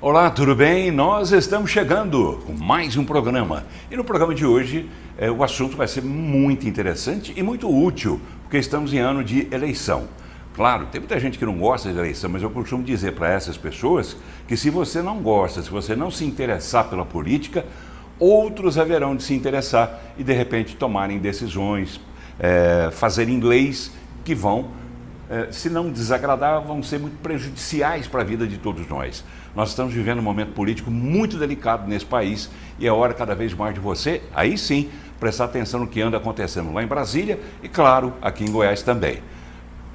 Olá, tudo bem? Nós estamos chegando com mais um programa. E no programa de hoje, o assunto vai ser muito interessante e muito útil, porque estamos em ano de eleição. Claro, tem muita gente que não gosta de eleição, mas eu costumo dizer para essas pessoas que se você não gosta, se você não se interessar pela política, outros haverão de se interessar e de repente tomarem decisões, fazerem leis que vão, se não desagradar, vão ser muito prejudiciais para a vida de todos nós. Nós estamos vivendo um momento político muito delicado nesse país e é hora cada vez mais de você, aí sim, prestar atenção no que anda acontecendo lá em Brasília e, claro, aqui em Goiás também.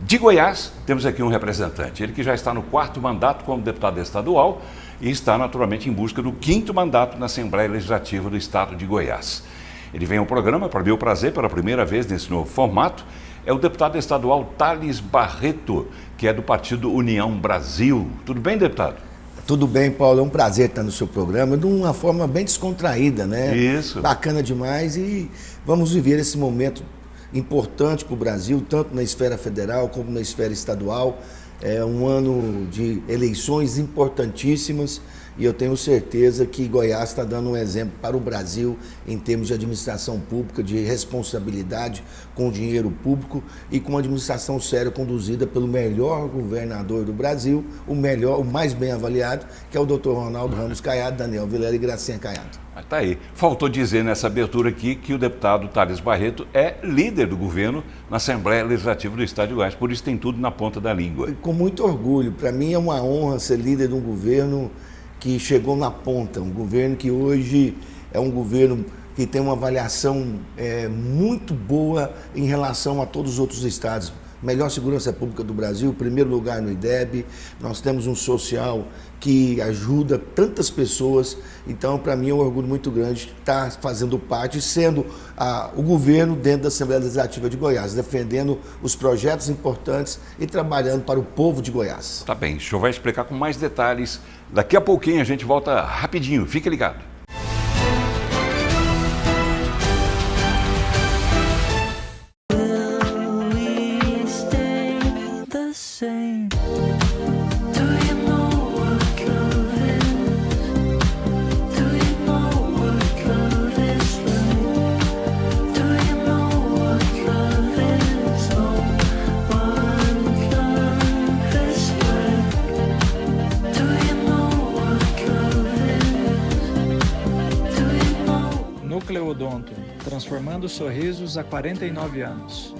De Goiás, temos aqui um representante, ele que já está no 4º mandato como deputado estadual e está naturalmente em busca do 5º mandato na Assembleia Legislativa do Estado de Goiás. Ele vem ao programa, para meu prazer, pela primeira vez nesse novo formato, é o deputado estadual Thales Barreto, que é do partido União Brasil. Tudo bem, deputado? Tudo bem, Paulo, é um prazer estar no seu programa, de uma forma bem descontraída, né? Isso. Bacana demais e vamos viver esse momento importante para o Brasil, tanto na esfera federal como na esfera estadual. É um ano de eleições importantíssimas e eu tenho certeza que Goiás está dando um exemplo para o Brasil em termos de administração pública, de responsabilidade com o dinheiro público e com uma administração séria conduzida pelo melhor governador do Brasil, o mais bem avaliado, que é o Dr. Ronaldo Ramos Caiado, Daniel Vilela e Gracinha Caiado. Mas tá aí. Faltou dizer nessa abertura aqui que o deputado Thales Barreto é líder do governo na Assembleia Legislativa do Estado de Goiás, por isso tem tudo na ponta da língua. Com muito orgulho, para mim é uma honra ser líder de um governo que chegou na ponta, um governo que hoje é um governo que tem uma avaliação muito boa em relação a todos os outros estados. Melhor segurança pública do Brasil, primeiro lugar no IDEB, nós temos um social que ajuda tantas pessoas, então para mim é um orgulho muito grande estar fazendo parte, sendo o governo dentro da Assembleia Legislativa de Goiás, defendendo os projetos importantes e trabalhando para o povo de Goiás. Tá bem, o senhor vai explicar com mais detalhes. Daqui a pouquinho a gente volta rapidinho, fique ligado. Nucleodonto, transformando sorrisos há 49 anos.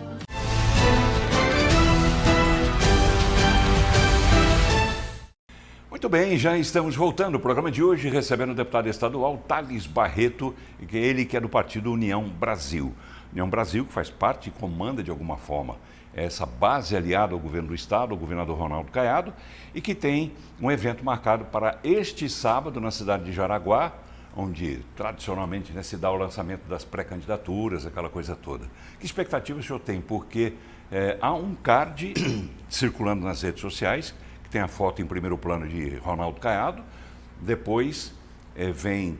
Muito bem, já estamos voltando. O programa de hoje recebendo o deputado estadual Thales Barreto, ele que é do partido União Brasil. União Brasil que faz parte e comanda de alguma forma essa base aliada ao governo do estado, ao governador Ronaldo Caiado, e que tem um evento marcado para este sábado na cidade de Jaraguá, onde tradicionalmente se dá o lançamento das pré-candidaturas, aquela coisa toda. Que expectativa o senhor tem? Porque há um card circulando nas redes sociais, que tem a foto em primeiro plano de Ronaldo Caiado, depois vem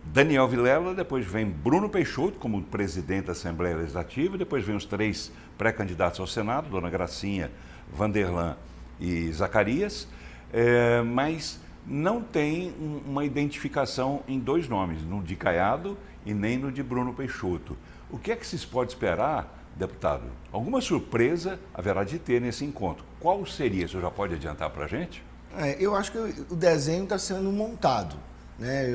Daniel Vilela, depois vem Bruno Peixoto como presidente da Assembleia Legislativa, depois vem os 3 pré-candidatos ao Senado, Dona Gracinha, Vanderlan e Zacarias, mas não tem uma identificação em 2 nomes, no de Caiado e nem no de Bruno Peixoto. O que é que se pode esperar, deputado? Alguma surpresa haverá de ter nesse encontro. Qual seria? O senhor já pode adiantar para a gente? Eu acho que o desenho está sendo montado, né?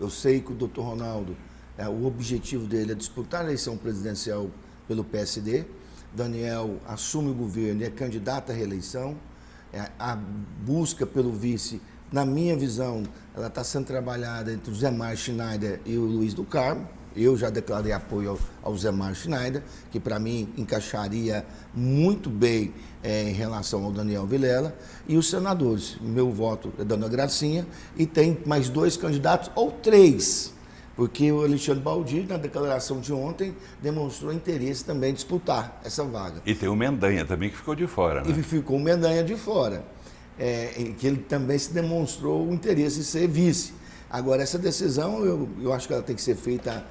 Eu sei que o doutor Ronaldo, o objetivo dele é disputar a eleição presidencial pelo PSD. Daniel assume o governo e é candidato à reeleição. A busca pelo vice, na minha visão, ela está sendo trabalhada entre o Zé Mário Schneider e o Luiz do Carmo. Eu já declarei apoio ao Zé Mário Schneider, que para mim encaixaria muito bem em relação ao Daniel Vilela. E os senadores, meu voto é Dona Gracinha, e tem mais 2 candidatos, ou 3, porque o Alexandre Baldi, na declaração de ontem, demonstrou interesse também em disputar essa vaga. E tem o Mendanha também que ficou de fora, né? E ficou o Mendanha de fora, que ele também se demonstrou o interesse em ser vice. Agora, essa decisão, eu acho que ela tem que ser feita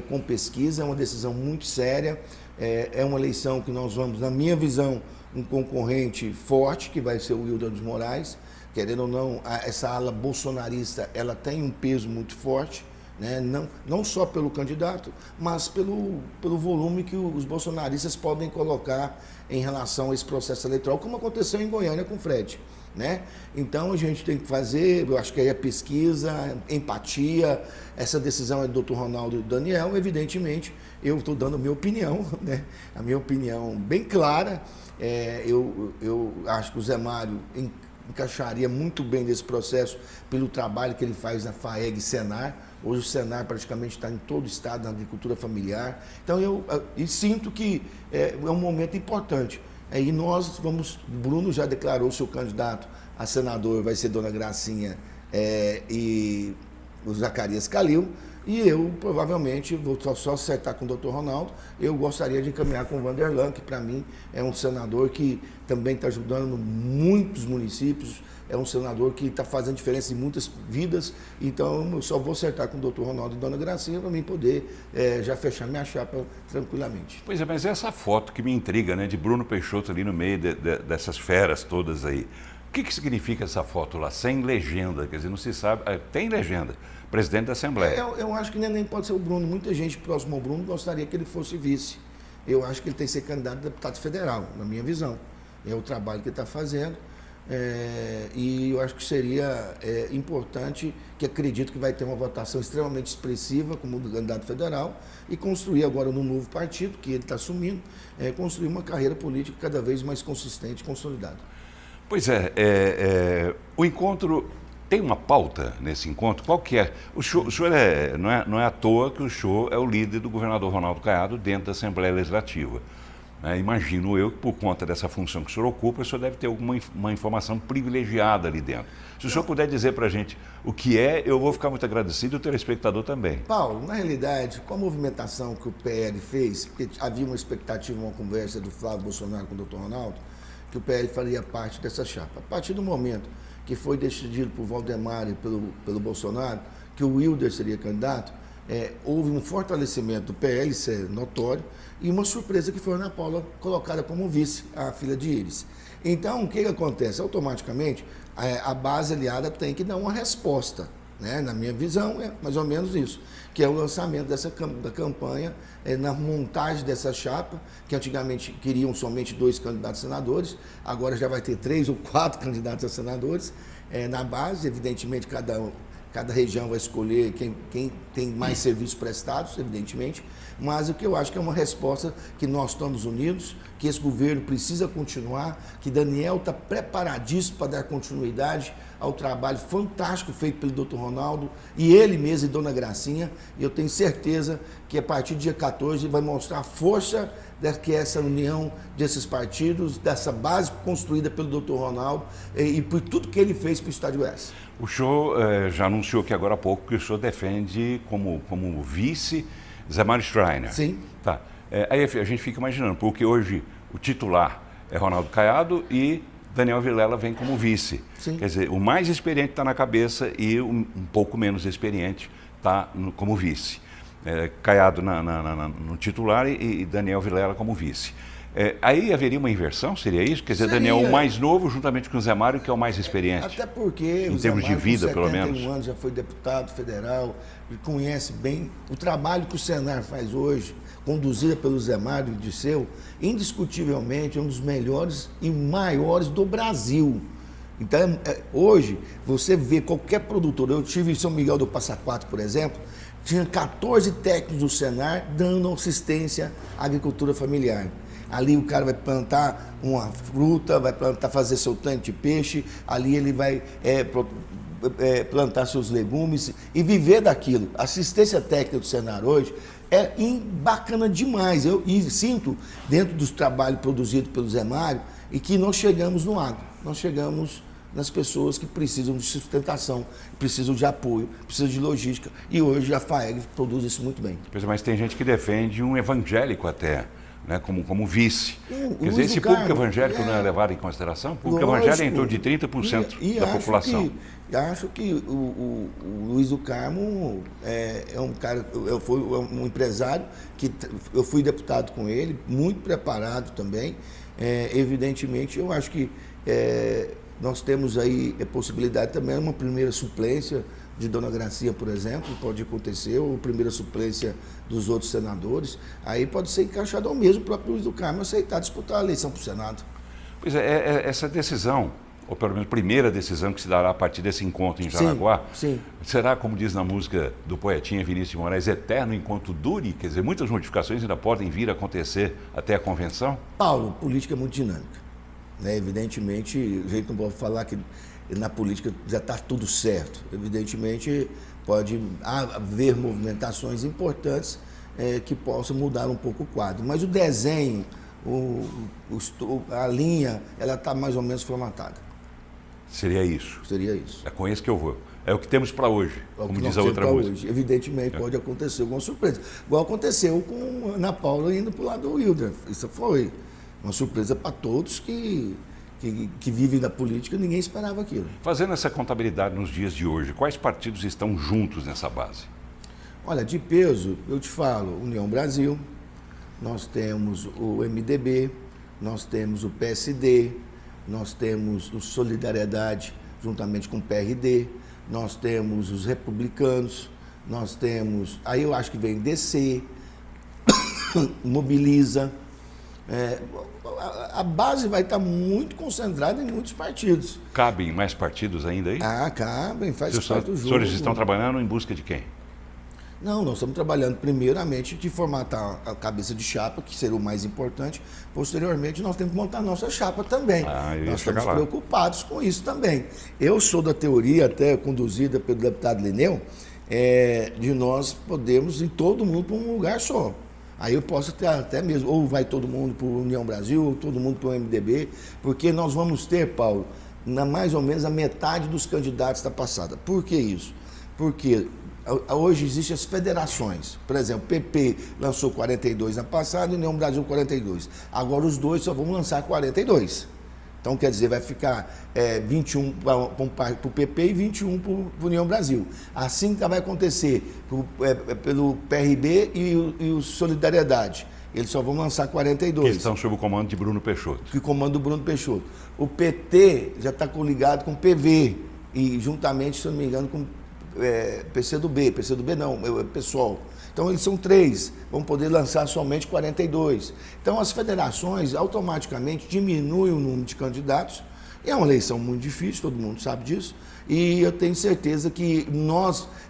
com pesquisa, é uma decisão muito séria, é uma eleição que nós vamos, na minha visão, um concorrente forte, que vai ser o Wilder dos Moraes. querendo ou não, essa ala bolsonarista, ela tem um peso muito forte, né? Não só pelo candidato, mas pelo volume que os bolsonaristas podem colocar em relação a esse processo eleitoral, como aconteceu em Goiânia com o Fred, né? Então a gente tem que fazer, eu acho que aí a pesquisa, empatia, essa decisão é do Dr. Ronaldo e do Daniel, evidentemente, eu estou dando a minha opinião, né? A minha opinião bem clara, eu acho que o Zé Mário encaixaria muito bem nesse processo pelo trabalho que ele faz na FAEG e Senar. Hoje o Senar praticamente está em todo o estado, na agricultura familiar. Então eu sinto que é um momento importante. E nós vamos, Bruno já declarou seu candidato a senador, vai ser Dona Gracinha e o Zacarias Calil. E eu, provavelmente, vou só acertar com o Dr. Ronaldo, eu gostaria de encaminhar com o Vanderlan, que para mim é um senador que também está ajudando muitos municípios, é um senador que está fazendo diferença em muitas vidas, então eu só vou acertar com o Dr. Ronaldo e Dona Gracinha para mim poder já fechar minha chapa tranquilamente. Pois é, mas essa foto que me intriga, né, de Bruno Peixoto ali no meio dessas feras todas aí. O que significa essa foto lá, sem legenda? Quer dizer, não se sabe, tem legenda, presidente da Assembleia. Eu acho que nem pode ser o Bruno, muita gente próximo ao Bruno gostaria que ele fosse vice. Eu acho que ele tem que ser candidato a deputado federal, na minha visão. É o trabalho que ele está fazendo. E eu acho que seria importante, que acredito que vai ter uma votação extremamente expressiva como do candidato federal e construir agora no novo partido que ele está assumindo, construir uma carreira política cada vez mais consistente e consolidada. Pois o encontro tem uma pauta nesse encontro? Qual que é? O senhor não é à toa que o senhor é o líder do governador Ronaldo Caiado dentro da Assembleia Legislativa. Imagino eu que por conta dessa função que o senhor ocupa, o senhor deve ter uma informação privilegiada ali dentro. Se o senhor puder dizer para a gente o que é, eu vou ficar muito agradecido e o telespectador também. Paulo, na realidade, com a movimentação que o PL fez, porque havia uma expectativa, uma conversa do Flávio Bolsonaro com o Dr. Ronaldo, que o PL faria parte dessa chapa. A partir do momento que foi decidido por Valdemar e pelo Bolsonaro, que o Wilder seria candidato, houve um fortalecimento do PL, isso é notório, e uma surpresa que foi a Ana Paula colocada como vice, a filha de Iris. Então, o que acontece? Automaticamente, a base aliada tem que dar uma resposta, né? Na minha visão, é mais ou menos isso, que é o lançamento da campanha, na montagem dessa chapa, que antigamente queriam somente 2 candidatos a senadores, agora já vai ter 3 ou 4 candidatos a senadores, na base, evidentemente, cada região vai escolher quem tem mais serviços prestados, evidentemente, mas o que eu acho que é uma resposta que nós estamos unidos, que esse governo precisa continuar, que Daniel está preparadíssimo para dar continuidade ao trabalho fantástico feito pelo Dr. Ronaldo e ele mesmo e Dona Gracinha, e eu tenho certeza que a partir do dia 14 vai mostrar a força que é essa união desses partidos, dessa base construída pelo Dr. Ronaldo e por tudo que ele fez para o Estado de Goiás. O senhor já anunciou aqui agora há pouco que o senhor defende como vice Zé Mário Schreiner. Sim. Tá. Aí a gente fica imaginando, porque hoje o titular é Ronaldo Caiado e Daniel Vilela vem como vice. Sim. Quer dizer, o mais experiente está na cabeça e um pouco menos experiente está como vice. Caiado no titular e Daniel Vilela como vice. Aí haveria uma inversão, seria isso? Quer dizer, Daniel o mais novo, juntamente com o Zé Mário, que é o mais experiente. Até porque em termos de vida, pelo menos. 71 anos, já foi deputado federal, e conhece bem o trabalho que o Senar faz hoje, conduzida pelo Zé Mário Disseu, indiscutivelmente é um dos melhores e maiores do Brasil. Então, hoje, você vê qualquer produtor, eu tive em São Miguel do Passa Quatro, por exemplo, tinha 14 técnicos do Senar dando assistência à agricultura familiar. Ali o cara vai plantar uma fruta, vai fazer seu tanque de peixe, ali ele vai plantar seus legumes e viver daquilo. A assistência técnica do Senar hoje é bacana demais. Eu sinto, dentro dos trabalhos produzidos pelo Zé Mário, e que nós chegamos no agro, nós chegamos nas pessoas que precisam de sustentação, precisam de apoio, precisam de logística. E hoje a FAEG produz isso muito bem. Mas tem gente que defende um evangélico até, né, como vice. Quer dizer, esse público evangélico não é levado em consideração? O público evangélico é em torno de 30% da população. Acho que o Luiz do Carmo é um cara, foi um empresário que eu fui deputado com ele, muito preparado também. Evidentemente, eu acho que Nós temos aí a possibilidade também de uma primeira suplência de Dona Gracinha, por exemplo, pode acontecer, ou primeira suplência dos outros senadores. Aí pode ser encaixado ao mesmo, o próprio Luiz do Carmo aceitar disputar a eleição para o Senado. Pois é, essa decisão, ou pelo menos a primeira decisão que se dará a partir desse encontro em Jaraguá, sim. será, como diz na música do poetinha Vinícius de Moraes, eterno enquanto dure? Quer dizer, muitas modificações ainda podem vir a acontecer até a convenção? Paulo, política é muito dinâmica. Né? Evidentemente, a gente não pode falar que na política já está tudo certo. Evidentemente, pode haver movimentações importantes que possam mudar um pouco o quadro. Mas o desenho, a linha, ela está mais ou menos formatada. Seria isso? Seria isso. É com isso que eu vou. É o que temos para hoje, como diz a outra música. Hoje. Evidentemente, pode acontecer alguma surpresa. Igual aconteceu com a Ana Paula indo para o lado do Wilder. Isso foi uma surpresa para todos que vivem da política, ninguém esperava aquilo. Fazendo essa contabilidade nos dias de hoje, quais partidos estão juntos nessa base? Olha, de peso, eu te falo, União Brasil, nós temos o MDB, nós temos o PSD, nós temos o Solidariedade, juntamente com o PRD, nós temos os republicanos, nós temos, aí eu acho que vem DC, Mobiliza. A base vai estar muito concentrada em muitos partidos. Cabem mais partidos ainda aí? Cabem, faz parte do jogo. Os senhores estão trabalhando em busca de quem? Não, nós estamos trabalhando primeiramente de formatar a cabeça de chapa, que seria o mais importante. Posteriormente, nós temos que montar a nossa chapa também. Nós estamos preocupados com isso também. Eu sou da teoria, até conduzida pelo deputado Lineu, de nós podermos ir todo mundo para um lugar só. Aí eu posso ter até mesmo, ou vai todo mundo para o União Brasil, ou todo mundo para o MDB, porque nós vamos ter, Paulo, mais ou menos a metade dos candidatos da passada. Por que isso? Porque hoje existem as federações. Por exemplo, o PP lançou 42 na passada e o União Brasil 42. Agora os dois só vão lançar 42. Então, quer dizer, vai ficar 21 para o PP e 21 para o União Brasil. Assim vai acontecer pelo PRB e o Solidariedade. Eles só vão lançar 42. Que estão sob o comando de Bruno Peixoto. Que comando do Bruno Peixoto. O PT já está coligado com o PV e juntamente, se não me engano, com PCdoB. PCdoB não, é PSOL. Então, eles são 3, vão poder lançar somente 42. Então, as federações automaticamente diminuem o número de candidatos. É uma eleição muito difícil, todo mundo sabe disso. E eu tenho certeza que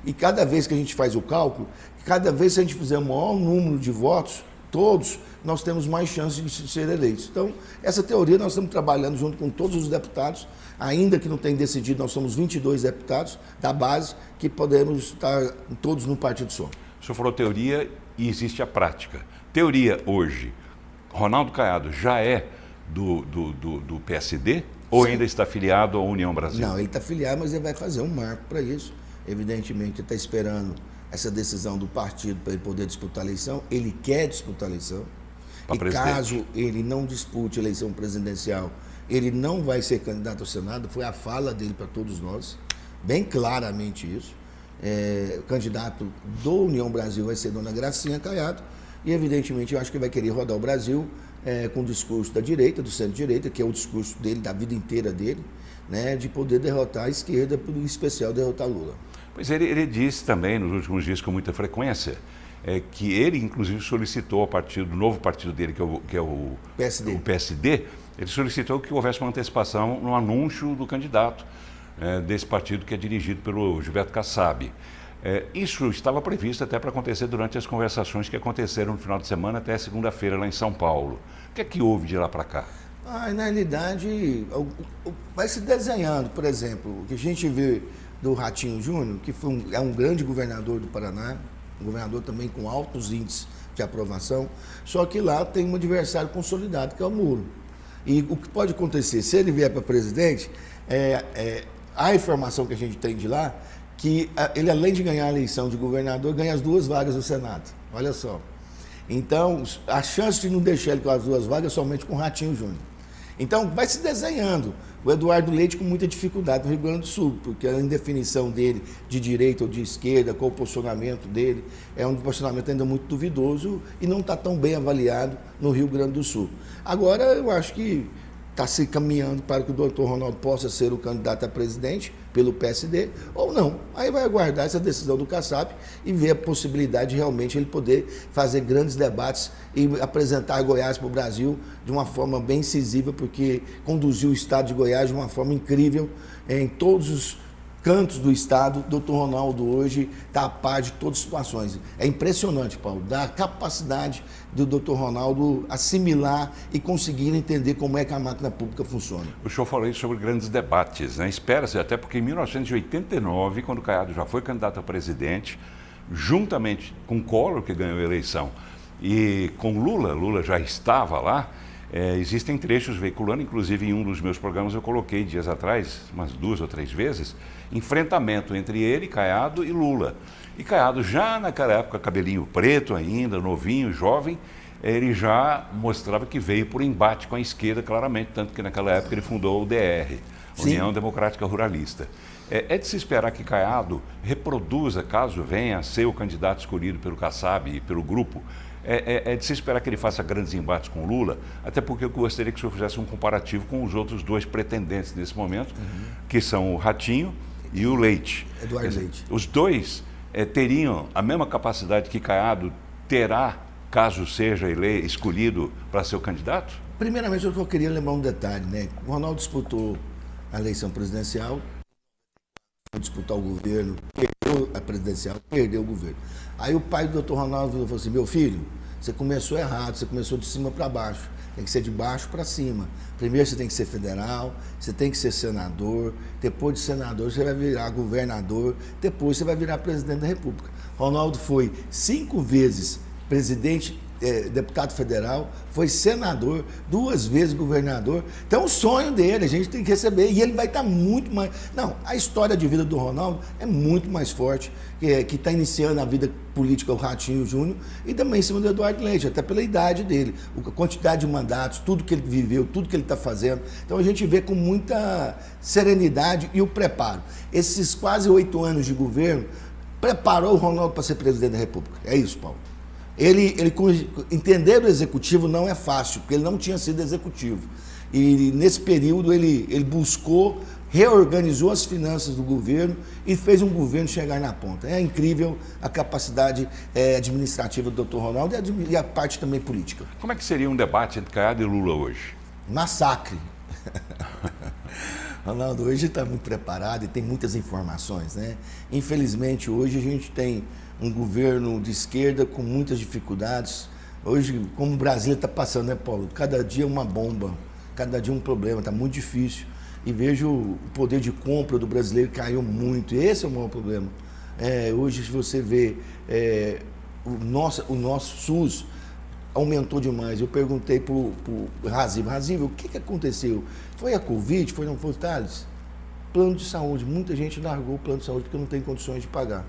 e cada vez que a gente faz o cálculo, cada vez que a gente fizer o maior número de votos, todos, nós temos mais chances de ser eleitos. Então, essa teoria nós estamos trabalhando junto com todos os deputados, ainda que não tenha decidido, nós somos 22 deputados da base, que podemos estar todos num partido só. O senhor falou teoria e existe a prática. Teoria hoje, Ronaldo Caiado já é do PSD ou ainda está filiado à União Brasil? Não, ele está filiado, mas ele vai fazer um marco para isso. Evidentemente, ele está esperando essa decisão do partido para ele poder disputar a eleição. Ele quer disputar a eleição. E caso ele não dispute a eleição presidencial, ele não vai ser candidato ao Senado. Foi a fala dele para todos nós, bem claramente isso. O candidato do União Brasil vai ser Dona Gracinha Caiado e, evidentemente, eu acho que ele vai querer rodar o Brasil com o discurso da direita, do centro-direita, que é o discurso dele, da vida inteira dele, né, de poder derrotar a esquerda, em especial derrotar Lula. Pois ele disse também, nos últimos dias, com muita frequência, que ele, inclusive, solicitou ao partido, do novo partido dele, que é o PSD, ele solicitou que houvesse uma antecipação no anúncio do candidato desse partido que é dirigido pelo Gilberto Kassab. Isso estava previsto até para acontecer durante as conversações que aconteceram no final de semana até segunda-feira lá em São Paulo. O que é que houve de lá para cá? Na realidade, vai se desenhando, por exemplo, o que a gente vê do Ratinho Júnior, que é um grande governador do Paraná, um governador também com altos índices de aprovação, só que lá tem um adversário consolidado, que é o Muro. E o que pode acontecer, se ele vier para presidente, a informação que a gente tem de lá, que ele, além de ganhar a eleição de governador, ganha as 2 vagas do Senado. Olha só. Então, a chance de não deixar ele com as 2 vagas é somente com o Ratinho Júnior. Então, vai se desenhando. O Eduardo Leite com muita dificuldade no Rio Grande do Sul, porque a indefinição dele de direita ou de esquerda, qual o posicionamento dele, é um posicionamento ainda muito duvidoso e não está tão bem avaliado no Rio Grande do Sul. Agora, eu acho que está se caminhando para que o doutor Ronaldo possa ser o candidato a presidente pelo PSD ou não. Aí vai aguardar essa decisão do Kassab e ver a possibilidade de realmente ele poder fazer grandes debates e apresentar Goiás para o Brasil de uma forma bem incisiva, porque conduziu o estado de Goiás de uma forma incrível em todos os cantos do estado. O doutor Ronaldo hoje está a par de todas as situações. É impressionante, Paulo, da capacidade do doutor Ronaldo assimilar e conseguir entender como é que a máquina pública funciona. O senhor falou aí sobre grandes debates, né? Espera-se até porque em 1989, quando o Caiado já foi candidato a presidente, juntamente com Collor, que ganhou a eleição, e com Lula já estava lá, existem trechos veiculando, inclusive em um dos meus programas eu coloquei dias atrás, umas 2 ou 3 vezes, enfrentamento entre ele, Caiado e Lula. E Caiado já naquela época, cabelinho preto ainda, novinho, jovem, ele já mostrava que veio por embate com a esquerda claramente, tanto que naquela época ele fundou o DR, União Democrática Ruralista. É de se esperar que Caiado reproduza, caso venha a ser o candidato escolhido pelo Kassab e pelo grupo, é de se esperar que ele faça grandes embates com Lula, até porque eu gostaria que o senhor fizesse um comparativo com os outros 2 pretendentes nesse momento, que são o Ratinho e o Leite. Eduardo Leite. Os 2 teriam a mesma capacidade que Caiado terá, caso seja escolhido para ser o candidato? Primeiramente, eu só queria lembrar um detalhe, né? O Ronaldo disputou a eleição presidencial, disputar o governo, perdeu a presidencial, perdeu o governo. Aí o pai do doutor Ronaldo falou assim: meu filho, você começou errado, você começou de cima para baixo, tem que ser de baixo para cima. Primeiro você tem que ser federal, você tem que ser senador, depois de senador você vai virar governador, depois você vai virar presidente da República. Ronaldo foi 5 vezes presidente, deputado federal, foi senador, 2 vezes governador. Então o sonho dele, a gente tem que receber, e ele vai estar muito mais... Não, a história de vida do Ronaldo é muito mais forte, que está iniciando a vida política o Ratinho Júnior, e também em cima do Eduardo Leite, até pela idade dele, a quantidade de mandatos, tudo que ele viveu, tudo que ele está fazendo. Então a gente vê com muita serenidade e o preparo. Esses quase 8 anos de governo preparou o Ronaldo para ser presidente da República. É isso, Paulo. Ele entender o executivo não é fácil, porque ele não tinha sido executivo. E nesse período ele buscou, reorganizou as finanças do governo e fez um governo chegar na ponta. É incrível a capacidade administrativa do doutor Ronaldo e a parte também política. Como é que seria um debate entre Caiado e Lula hoje? Massacre. Ronaldo hoje está muito preparado e tem muitas informações, né? Infelizmente hoje a gente tem um governo de esquerda com muitas dificuldades. Hoje, como o Brasil está passando, né, Paulo? Cada dia uma bomba, cada dia um problema, está muito difícil. E vejo o poder de compra do brasileiro caiu muito. Esse é o maior problema. Hoje, se você vê, o nosso SUS aumentou demais. Eu perguntei para o Razível, o que aconteceu? Foi a Covid? Não foi o Thales? Plano de saúde. Muita gente largou o plano de saúde porque não tem condições de pagar.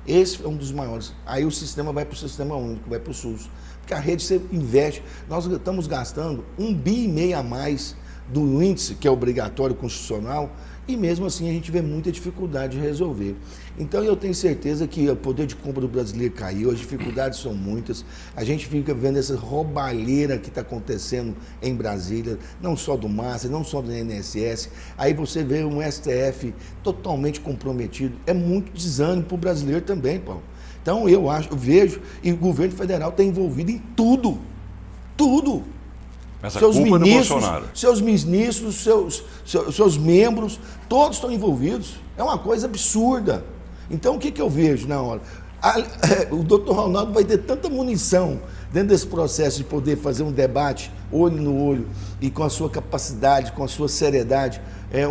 Esse é um dos maiores. Aí o sistema vai para o sistema único, vai para o SUS. Porque a rede você investe. Nós estamos gastando 1,5 bi a mais do índice, que é obrigatório constitucional, e mesmo assim a gente vê muita dificuldade de resolver. Então eu tenho certeza que o poder de compra do brasileiro caiu, as dificuldades são muitas, a gente fica vendo essa roubalheira que está acontecendo em Brasília, não só do Massa, não só do INSS, aí você vê um STF totalmente comprometido, é muito desânimo para o brasileiro também, Paulo. Então eu vejo, e o governo federal está envolvido em tudo, tudo. Essa culpa do Bolsonaro. Seus ministros, seus membros, todos estão envolvidos. É uma coisa absurda. Então, o que eu vejo na hora? O doutor Ronaldo vai ter tanta munição dentro desse processo de poder fazer um debate, olho no olho, e com a sua capacidade, com a sua seriedade,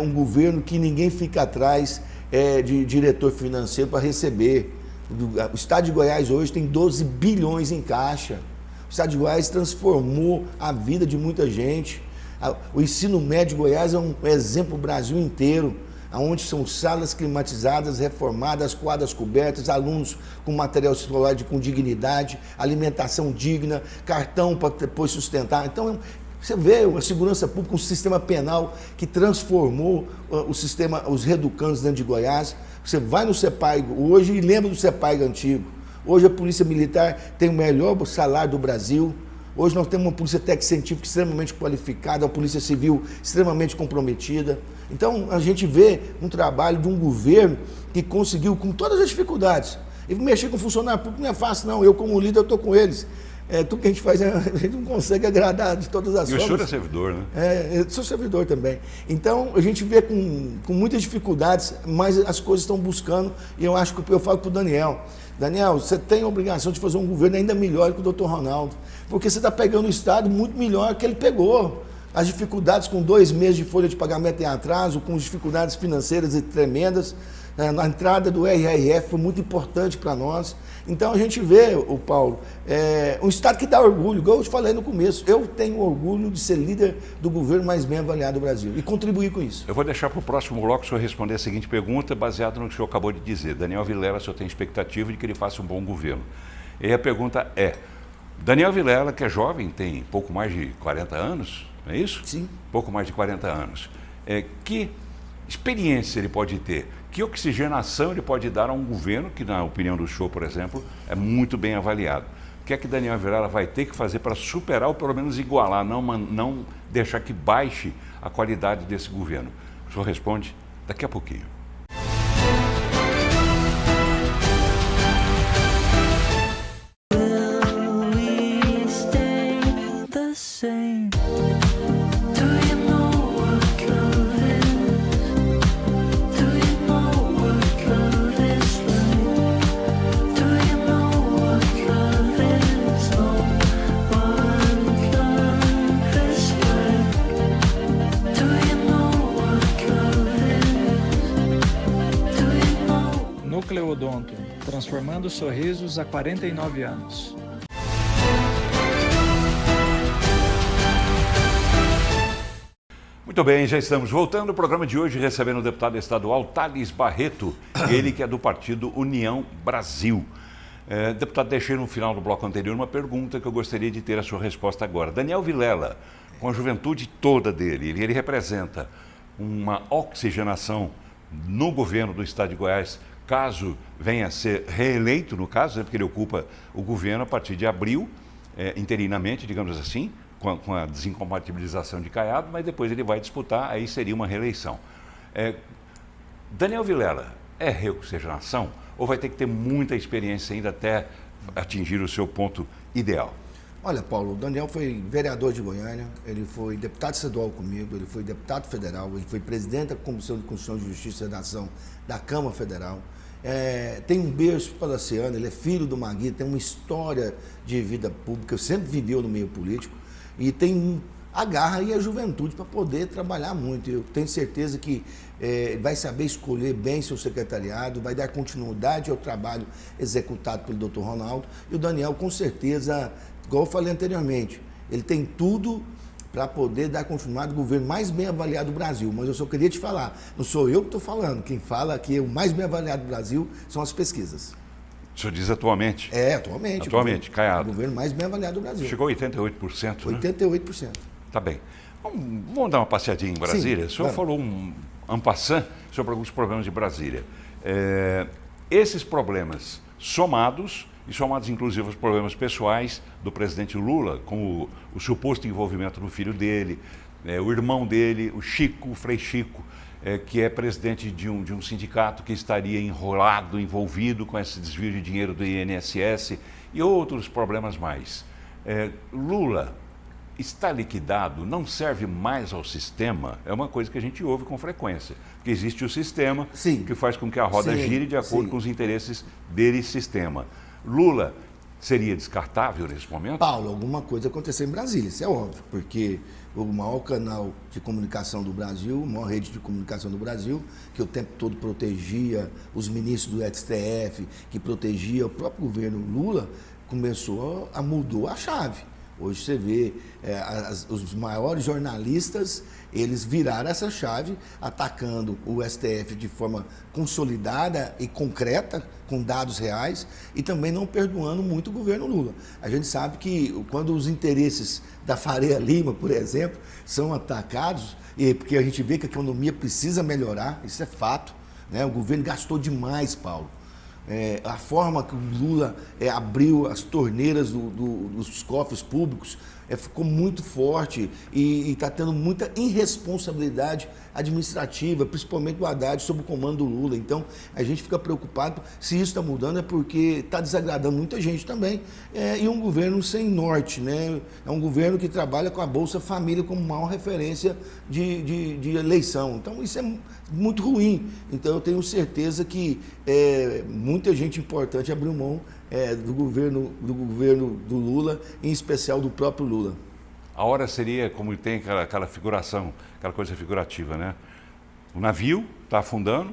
um governo que ninguém fica atrás de diretor financeiro para receber. O Estado de Goiás hoje tem 12 bilhões em caixa. O Estado de Goiás transformou a vida de muita gente. O ensino médio de Goiás é um exemplo do Brasil inteiro, onde são salas climatizadas, reformadas, quadras cobertas, alunos com material escolar com dignidade, alimentação digna, cartão para depois sustentar. Então, você vê a segurança pública, um sistema penal que transformou o sistema, os reeducandos dentro de Goiás. Você vai no CEPAG hoje e lembra do CEPAG antigo. Hoje a Polícia Militar tem o melhor salário do Brasil, Hoje nós temos uma polícia técnico-científica extremamente qualificada, uma polícia civil extremamente comprometida. Então, a gente vê um trabalho de um governo que conseguiu, com todas as dificuldades, e mexer com funcionário público não é fácil, não. Eu, como líder, eu estou com eles. Tudo que a gente faz, a gente não consegue agradar de todas as formas. E o senhor é servidor, né? Eu sou servidor também. Então, a gente vê com muitas dificuldades, mas as coisas estão buscando, e eu acho que eu falo para o Daniel, você tem a obrigação de fazer um governo ainda melhor que o Dr. Ronaldo, porque você está pegando o Estado muito melhor que ele pegou. As dificuldades com 2 meses de folha de pagamento em atraso, com dificuldades financeiras tremendas, na entrada do RRF foi muito importante para nós. Então a gente vê, o Paulo, um Estado que dá orgulho, igual eu te falei no começo, eu tenho orgulho de ser líder do governo mais bem avaliado do Brasil e contribuir com isso. Eu vou deixar para o próximo bloco o senhor responder a seguinte pergunta, baseado no que o senhor acabou de dizer. Daniel Vilela, o senhor tem expectativa de que ele faça um bom governo. E a pergunta é, Daniel Vilela, que é jovem, tem pouco mais de 40 anos, não é isso? Sim. Pouco mais de 40 anos. Que experiência ele pode ter? Que oxigenação ele pode dar a um governo que, na opinião do senhor, por exemplo, é muito bem avaliado? O que é que Daniel Vilela vai ter que fazer para superar ou pelo menos igualar, não deixar que baixe a qualidade desse governo? O senhor responde daqui a pouquinho. Núcleo Odonto, transformando sorrisos há 49 anos. Muito bem, já estamos voltando. O programa de hoje recebendo o deputado estadual Thales Barreto, ele que é do partido União Brasil. Deputado, deixei no final do bloco anterior uma pergunta que eu gostaria de ter a sua resposta agora. Daniel Vilela, com a juventude toda dele, ele representa uma oxigenação no governo do estado de Goiás, caso venha a ser reeleito, no caso, porque ele ocupa o governo a partir de abril, interinamente, digamos assim, com a desincompatibilização de Caiado, mas depois ele vai disputar, aí seria uma reeleição. Daniel Vilela é reoxigenação ou vai ter que ter muita experiência ainda até atingir o seu ponto ideal? Olha, Paulo, o Daniel foi vereador de Goiânia, ele foi deputado estadual comigo, ele foi deputado federal, ele foi presidente da Comissão de Constituição, Justiça e Redação da Câmara Federal. Tem um berço palaciano, ele é filho do Magui, tem uma história de vida pública, sempre viveu no meio político e tem a garra e a juventude para poder trabalhar muito. Eu tenho certeza que vai saber escolher bem seu secretariado, vai dar continuidade ao trabalho executado pelo Dr. Ronaldo. E o Daniel, com certeza, igual eu falei anteriormente, ele tem tudo para poder dar continuidade ao governo mais bem avaliado do Brasil. Mas eu só queria te falar, não sou eu que estou falando, quem fala aqui é o mais bem avaliado do Brasil são as pesquisas. O senhor diz atualmente? Atualmente. Atualmente, Caiado. O governo mais bem avaliado do Brasil. Chegou a 88%, 88%. Né? Tá bem. Vamos dar uma passeadinha em Brasília? Sim, o senhor falou en passant sobre alguns problemas de Brasília. Esses problemas somados inclusive aos problemas pessoais do presidente Lula, com o suposto envolvimento do filho dele, o irmão dele, o Chico, o Frei Chico, que é presidente de um sindicato que estaria envolvido com esse desvio de dinheiro do INSS e outros problemas mais. Lula está liquidado, não serve mais ao sistema, é uma coisa que a gente ouve com frequência, porque existe o sistema que faz com que a roda gire de acordo com os interesses dele sistema. Lula seria descartável nesse momento? Paulo, alguma coisa aconteceu em Brasília, isso é óbvio, porque o maior canal de comunicação do Brasil, a maior rede de comunicação do Brasil, que o tempo todo protegia os ministros do STF, que protegia o próprio governo Lula, mudou a chave. Hoje você vê os maiores jornalistas, eles viraram essa chave, atacando o STF de forma consolidada e concreta, com dados reais, e também não perdoando muito o governo Lula. A gente sabe que quando os interesses da Faria Lima, por exemplo, são atacados, porque a gente vê que a economia precisa melhorar, isso é fato, né? O governo gastou demais, Paulo. a forma que o Lula abriu as torneiras dos cofres públicos ficou muito forte e está tendo muita irresponsabilidade administrativa, principalmente do Haddad, sob o comando do Lula. Então, a gente fica preocupado se isso está mudando, é porque está desagradando muita gente também. E um governo sem norte, né? É um governo que trabalha com a Bolsa Família como maior referência de eleição. Então, isso é muito ruim. Então, eu tenho certeza que muita gente importante abriu mão do governo do Lula, em especial do próprio Lula. A hora seria como tem aquela figuração, aquela coisa figurativa, né? O navio está afundando,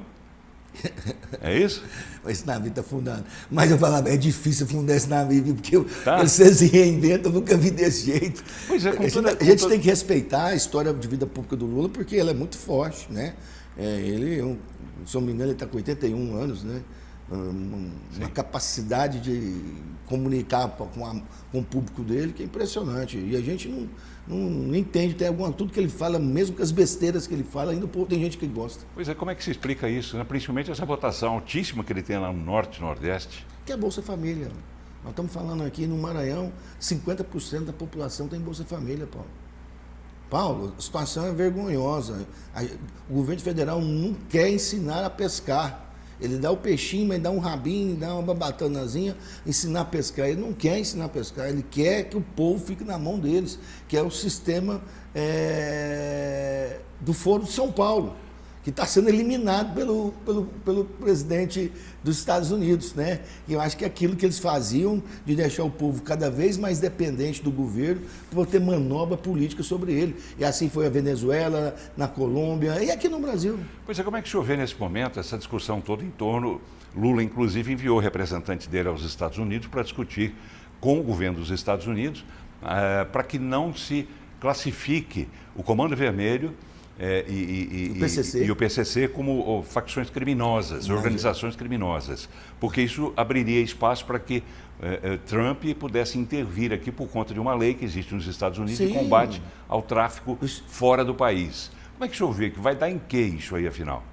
é isso? Esse navio está afundando. Mas eu falava, é difícil afundar esse navio, porque vocês se reinventam, eu nunca vi desse jeito. Pois é, a gente tem que respeitar a história de vida pública do Lula, porque ela é muito forte, né? Ele, se eu não me engano, ele está com 81 anos, né? Uma capacidade de comunicar com o público dele que é impressionante. E a gente não entende, tudo que ele fala, mesmo com as besteiras que ele fala, ainda tem gente que gosta. Pois é, como é que se explica isso, né? Principalmente essa votação altíssima que ele tem lá no Norte e Nordeste? Que é Bolsa Família. Nós estamos falando aqui no Maranhão, 50% da população tem Bolsa Família, Paulo. Paulo, a situação é vergonhosa. O governo federal não quer ensinar a pescar. Ele dá o peixinho, mas dá um rabinho, dá uma babatanazinha, ensinar a pescar. Ele não quer ensinar a pescar, ele quer que o povo fique na mão deles, que é o sistema do Foro de São Paulo, que está sendo eliminado pelo presidente dos Estados Unidos, né? E eu acho que aquilo que eles faziam de deixar o povo cada vez mais dependente do governo, por ter manobra política sobre ele. E assim foi a Venezuela, na Colômbia e aqui no Brasil. Pois é, como é que o senhor vê nesse momento essa discussão toda em torno? Lula, inclusive, enviou representante dele aos Estados Unidos para discutir com o governo dos Estados Unidos para que não se classifique o Comando Vermelho e o PCC como facções criminosas, organizações criminosas, porque isso abriria espaço para que Trump pudesse intervir aqui por conta de uma lei que existe nos Estados Unidos de combate ao tráfico fora do país. Como é que o senhor vê que vai dar em que isso aí, afinal?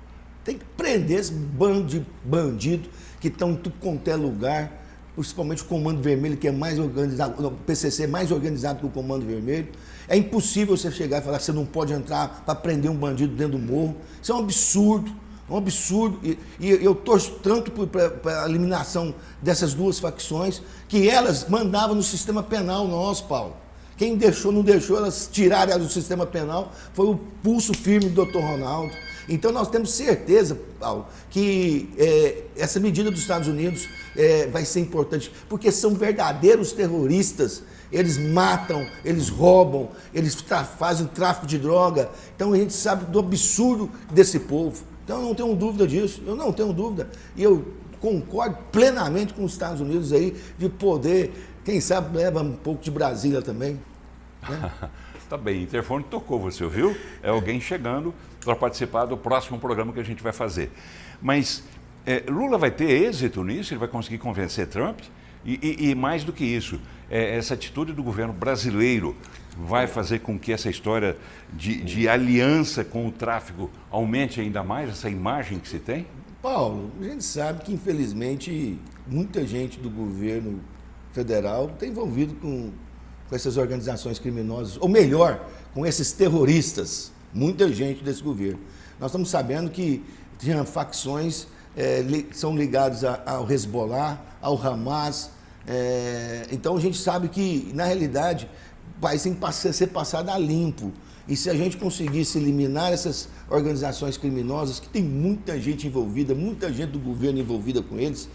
Tem que prender esse bando de bandidos que estão em tudo quanto é lugar, principalmente o Comando Vermelho, que é mais organizado, o PCC é mais organizado que o Comando Vermelho. É impossível você chegar e falar que você não pode entrar para prender um bandido dentro do morro. Isso é um absurdo, um absurdo. E eu torço tanto para a eliminação dessas duas facções, que elas mandavam no sistema penal nosso, Paulo. Quem não deixou elas tirarem do sistema penal foi o pulso firme do Dr. Ronaldo. Então nós temos certeza, Paulo, que essa medida dos Estados Unidos vai ser importante, porque são verdadeiros terroristas. Eles matam, eles roubam, eles fazem tráfico de droga. Então a gente sabe do absurdo desse povo. Então eu não tenho dúvida disso, eu não tenho dúvida. E eu concordo plenamente com os Estados Unidos aí de poder, quem sabe leva um pouco de Brasília também. Né? Tá bem, o interfone tocou, você ouviu? É alguém chegando para participar do próximo programa que a gente vai fazer. Mas Lula vai ter êxito nisso? Ele vai conseguir convencer Trump? E mais do que isso, essa atitude do governo brasileiro vai fazer com que essa história de aliança com o tráfico aumente ainda mais, essa imagem que se tem? Paulo, a gente sabe que, infelizmente, muita gente do governo federal está envolvido com essas organizações criminosas, ou melhor, com esses terroristas, muita gente desse governo. Nós estamos sabendo que tinha facções são ligadas ao Hezbollah, ao Hamas. Então a gente sabe que, na realidade, vai ser passado a limpo. E se a gente conseguisse eliminar essas organizações criminosas, que tem muita gente envolvida, muita gente do governo envolvida com eles,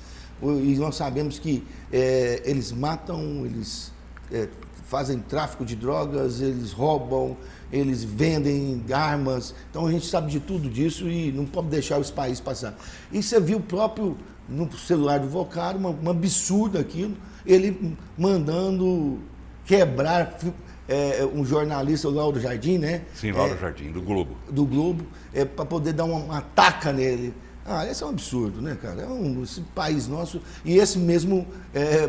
e nós sabemos que eles matam, eles fazem tráfico de drogas, eles roubam, eles vendem armas. Então a gente sabe de tudo disso e não pode deixar esse país passar. E você viu próprio no celular do Vocário, um absurdo aquilo, ele mandando quebrar um jornalista, o Lauro Jardim, né? Sim, Lauro Jardim, do Globo. Do Globo, para poder dar uma taca nele. Ah, esse é um absurdo, né, cara? Esse país nosso, e esse mesmo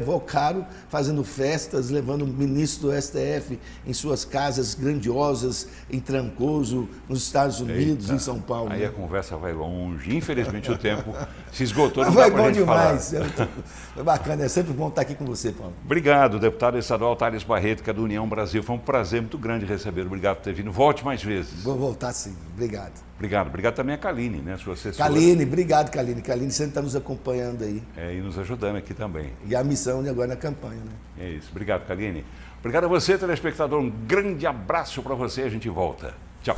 Vocaro fazendo festas, levando o ministro do STF em suas casas grandiosas, em Trancoso, nos Estados Unidos, em São Paulo. Aí né? a conversa vai longe. Infelizmente o tempo se esgotou. Mas Não foi dá pra bom gente demais. falar. Foi bacana, é sempre bom estar aqui com você, Paulo. Obrigado, deputado estadual Thales Barreto, que é do União Brasil. Foi um prazer muito grande recebê-lo. Obrigado por ter vindo. Volte mais vezes. Vou voltar sim. Obrigado. Obrigado. Obrigado também a Kaline, né, sua assessora. Kaline, obrigado, Kaline. Kaline sempre está nos acompanhando aí. E nos ajudando aqui também. E a missão de agora na campanha, né? É isso. Obrigado, Kaline. Obrigado a você, telespectador. Um grande abraço para você. A gente volta. Tchau.